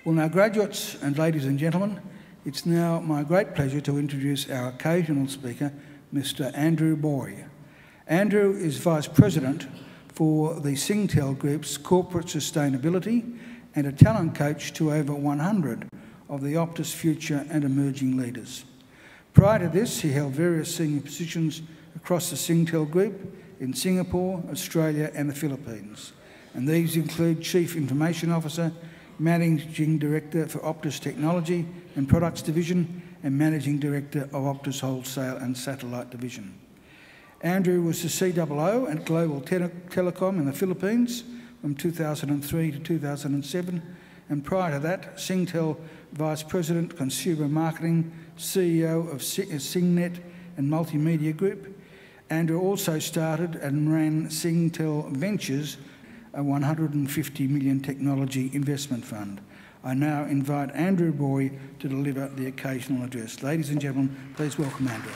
Well, now, graduates and ladies and gentlemen, it's now my great pleasure to introduce our occasional speaker, Mr. Andrew Buay. Andrew is Vice President for the Singtel Group's Corporate Sustainability and a talent coach to over 100 of the Optus future and emerging leaders. Prior to this, he held various senior positions across the Singtel Group in Singapore, Australia and the Philippines. And these include Chief Information Officer, Managing Director for Optus Technology and Products Division, and Managing Director of Optus Wholesale and Satellite Division. Andrew was the COO at Global Telecom in the Philippines from 2003 to 2007, and prior to that, Singtel Vice President, Consumer Marketing, CEO of Singnet and Multimedia Group. Andrew also started and ran Singtel Ventures, a 150 million technology investment fund. I now invite Andrew Buay to deliver the occasional address. Ladies and gentlemen, please welcome Andrew.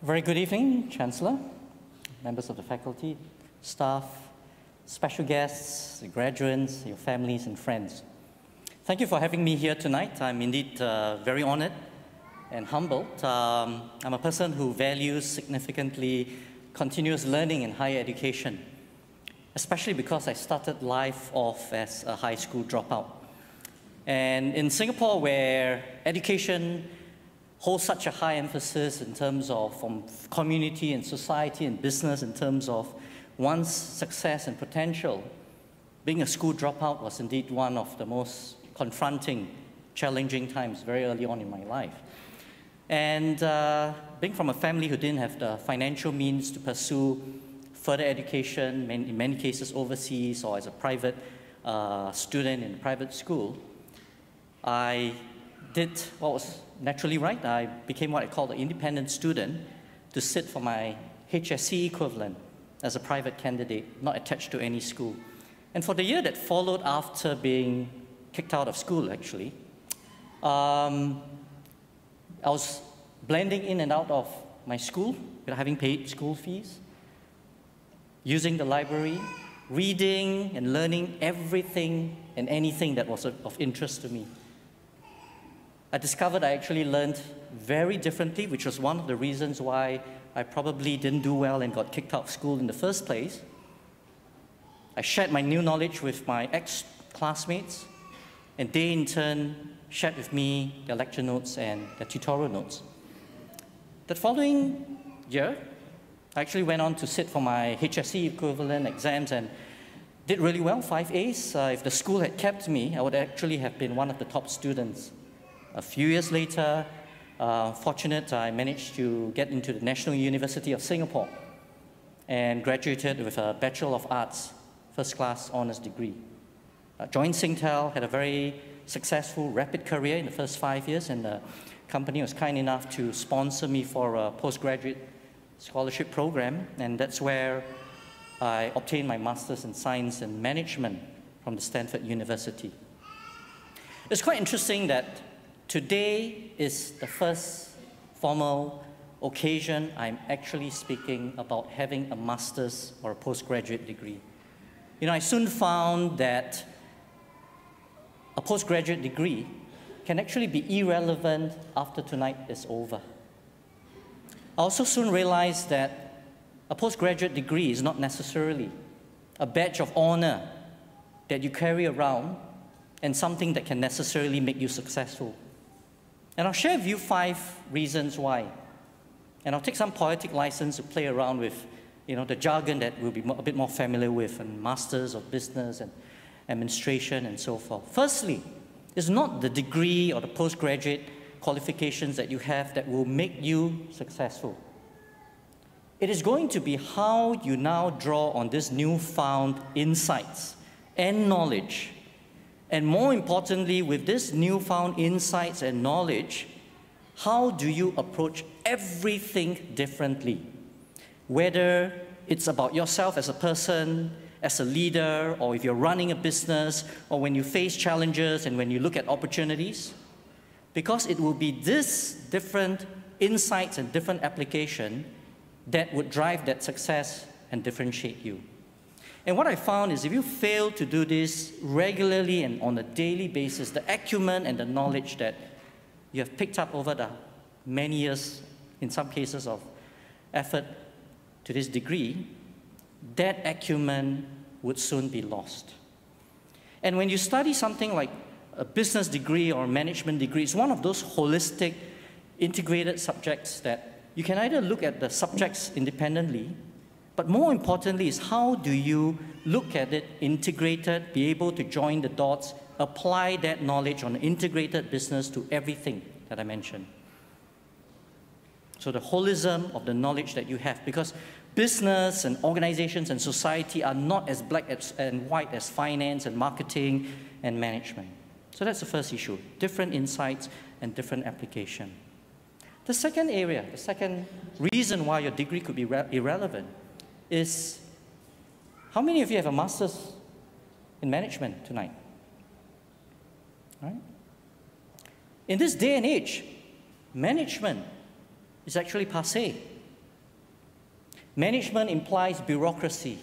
Very good evening, Chancellor, members of the faculty, staff, special guests, the graduates, your families and friends. Thank you for having me here tonight. I'm indeed very honored and humbled. I'm a person who values significantly continuous learning and higher education, especially because I started life off as a high school dropout. And in Singapore, where education holds such a high emphasis in terms of from community and society and business in terms of one's success and potential, being a school dropout was indeed one of the most confronting, challenging times very early on in my life. And being from a family who didn't have the financial means to pursue further education, in many cases overseas or as a private student in a private school, I did what was naturally right. I became what I call an independent student to sit for my HSC equivalent as a private candidate, not attached to any school. And for the year that followed after being kicked out of school, actually, I was blending in and out of my school without having paid school fees, using the library, reading and learning everything and anything that was of interest to me. I discovered I actually learned very differently, which was one of the reasons why I probably didn't do well and got kicked out of school in the first place. I shared my new knowledge with my ex-classmates, and they in turn shared with me their lecture notes and their tutorial notes. The following year, I actually went on to sit for my HSC equivalent exams and did really well, 5 A's. If the school had kept me, I would actually have been one of the top students. A few years later, fortunate, I managed to get into the National University of Singapore and graduated with a Bachelor of Arts, first class honours degree. Joined Singtel, had a very successful, rapid career in the first 5 years, and the company was kind enough to sponsor me for a postgraduate scholarship program, and that's where I obtained my Master's in Science and Management from the Stanford University. It's quite interesting that today is the first formal occasion I'm actually speaking about having a master's or a postgraduate degree. You know, I soon found that a postgraduate degree can actually be irrelevant after tonight is over. I also soon realized that a postgraduate degree is not necessarily a badge of honor that you carry around and something that can necessarily make you successful. And I'll share with you 5 reasons why. And I'll take some poetic license to play around with, you know, the jargon that we'll be a bit more familiar with, and masters of business and administration and so forth. Firstly, it's not the degree or the postgraduate qualifications that you have that will make you successful. It is going to be how you now draw on this newfound insights and knowledge. And more importantly, with this newfound insights and knowledge, how do you approach everything differently? Whether it's about yourself as a person, as a leader, or if you're running a business, or when you face challenges and when you look at opportunities. Because it will be this different insights and different application that would drive that success and differentiate you. And what I found is if you fail to do this regularly and on a daily basis, the acumen and the knowledge that you have picked up over the many years, in some cases of effort to this degree, that acumen would soon be lost. And when you study something like a business degree or a management degree, it's one of those holistic, integrated subjects that you can either look at the subjects independently, but more importantly is how do you look at it integrated, be able to join the dots, apply that knowledge on an integrated business to everything that I mentioned. So the holism of the knowledge that you have, because business and organizations and society are not as black and white as finance and marketing and management. So that's the first issue, different insights and different application. The second area, the second reason why your degree could be irrelevant is how many of you have a master's in management tonight? Right? In this day and age, management is actually passé. Management implies bureaucracy.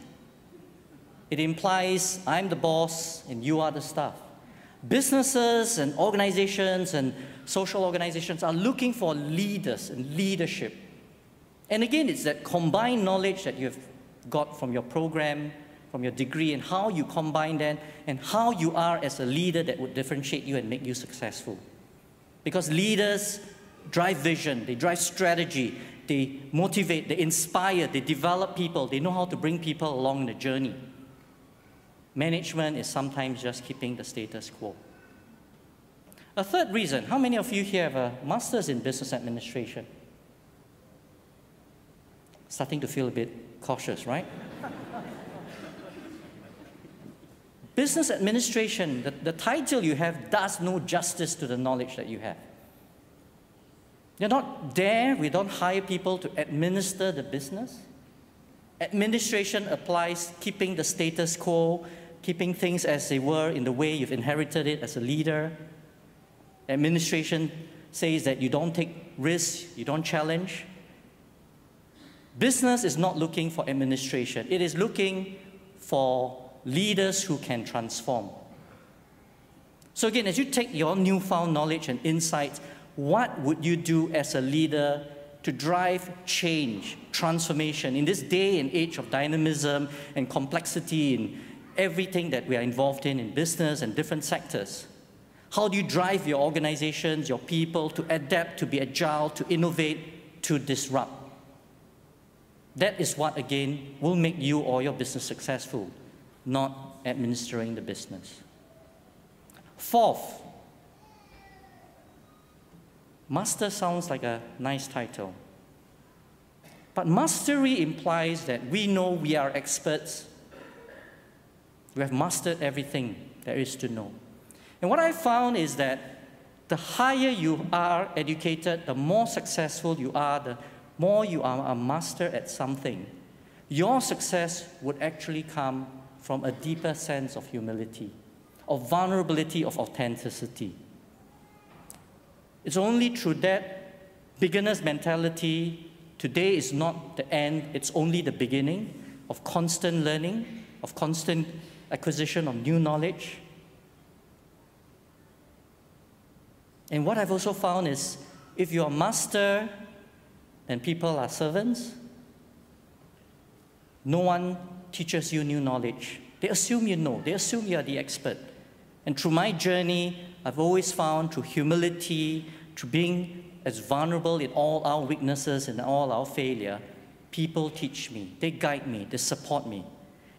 It implies I'm the boss and you are the staff. Businesses and organizations and social organizations are looking for leaders and leadership. And again, it's that combined knowledge that you've got from your program, from your degree, and how you combine that, and how you are as a leader that would differentiate you and make you successful. Because leaders drive vision, they drive strategy, they motivate, they inspire, they develop people, they know how to bring people along the journey. Management is sometimes just keeping the status quo. A third reason, how many of you here have a master's in business administration? Starting to feel a bit cautious, right? Business administration, the title you have does no justice to the knowledge that you have. You're not there, we don't hire people to administer the business. Administration applies keeping the status quo, keeping things as they were in the way you've inherited it as a leader. Administration says that you don't take risks, you don't challenge. Business is not looking for administration. It is looking for leaders who can transform. So again, as you take your newfound knowledge and insights, what would you do as a leader to drive change, transformation in this day and age of dynamism and complexity in everything that we are involved in business and different sectors? How do you drive your organizations, your people to adapt, to be agile, to innovate, to disrupt? That is what, again, will make you or your business successful, not administering the business. Fourth, master sounds like a nice title. But mastery implies that we know we are experts. We have mastered everything there is to know. And what I found is that the higher you are educated, the more successful you are, the more you are a master at something, your success would actually come from a deeper sense of humility, of vulnerability, of authenticity. It's only through that beginner's mentality, today is not the end, it's only the beginning of constant learning, of constant acquisition of new knowledge. And what I've also found is, if you're a master and people are servants, no one teaches you new knowledge. They assume you know, they assume you are the expert. And through my journey, I've always found through humility, through being as vulnerable in all our weaknesses and all our failure, people teach me, they guide me, they support me.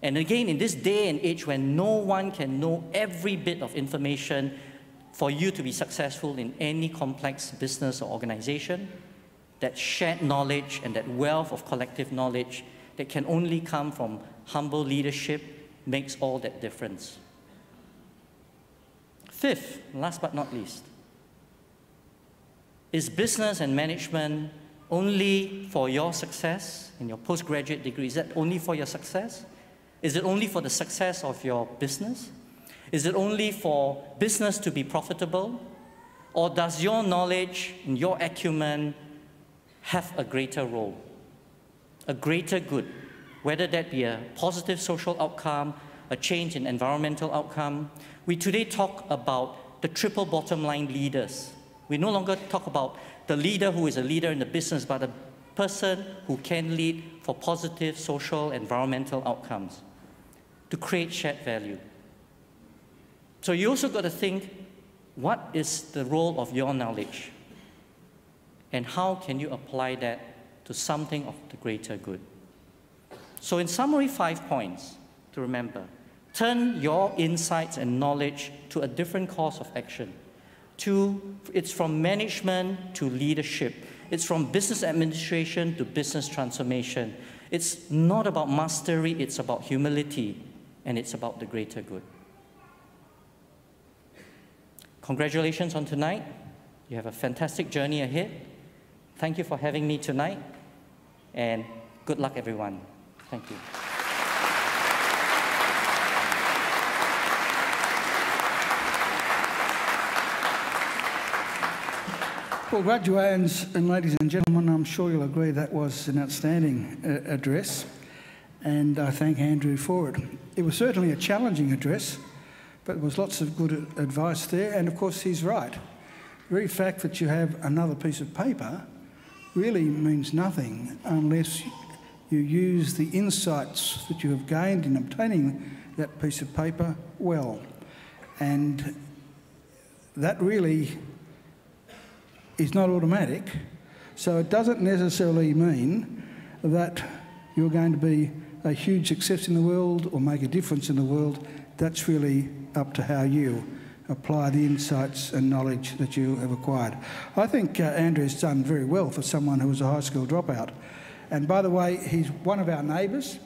And again, in this day and age when no one can know every bit of information for you to be successful in any complex business or organization, that shared knowledge and that wealth of collective knowledge that can only come from humble leadership makes all that difference. Fifth, last but not least, is business and management only for your success in your postgraduate degree? Is that only for your success? Is it only for the success of your business? Is it only for business to be profitable? Or does your knowledge and your acumen have a greater role? a greater good, whether that be a positive social outcome, a change in environmental outcome. We today talk about the triple bottom line leaders. We no longer talk about the leader who is a leader in the business, but a person who can lead for positive social, environmental outcomes to create shared value. So you also got to think, what is the role of your knowledge? And how can you apply that to something of the greater good? So in summary, 5 points to remember. Turn your insights and knowledge to a different course of action. 2, it's from management to leadership. It's from business administration to business transformation. It's not about mastery, it's about humility, and it's about the greater good. Congratulations on tonight. You have a fantastic journey ahead. Thank you for having me tonight, and good luck, everyone. Thank you. Well, graduates and ladies and gentlemen, I'm sure you'll agree that was an outstanding address, and I thank Andrew for it. It was certainly a challenging address, but there was lots of good advice there, and of course he's right. The very fact that you have another piece of paper really means nothing unless you use the insights that you have gained in obtaining that piece of paper well. And that really is not automatic, so it doesn't necessarily mean that you're going to be a huge success in the world or make a difference in the world. That's really up to how you apply the insights and knowledge that you have acquired. I think Andrew's done very well for someone who was a high school dropout. And by the way, he's one of our neighbours.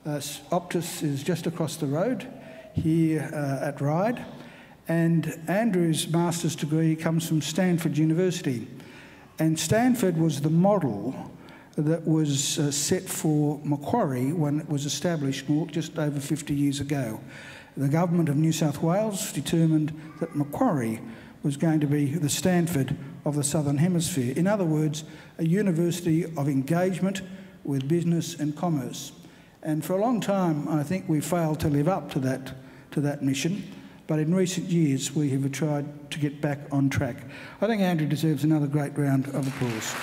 Optus is just across the road here at Ryde. And Andrew's master's degree comes from Stanford University. And Stanford was the model that was set for Macquarie when it was established just over 50 years ago. The government of New South Wales determined that Macquarie was going to be the Stanford of the Southern Hemisphere. In other words, a university of engagement with business and commerce. And for a long time, I think we failed to live up to that mission. But in recent years, we have tried to get back on track. I think Andrew deserves another great round of applause.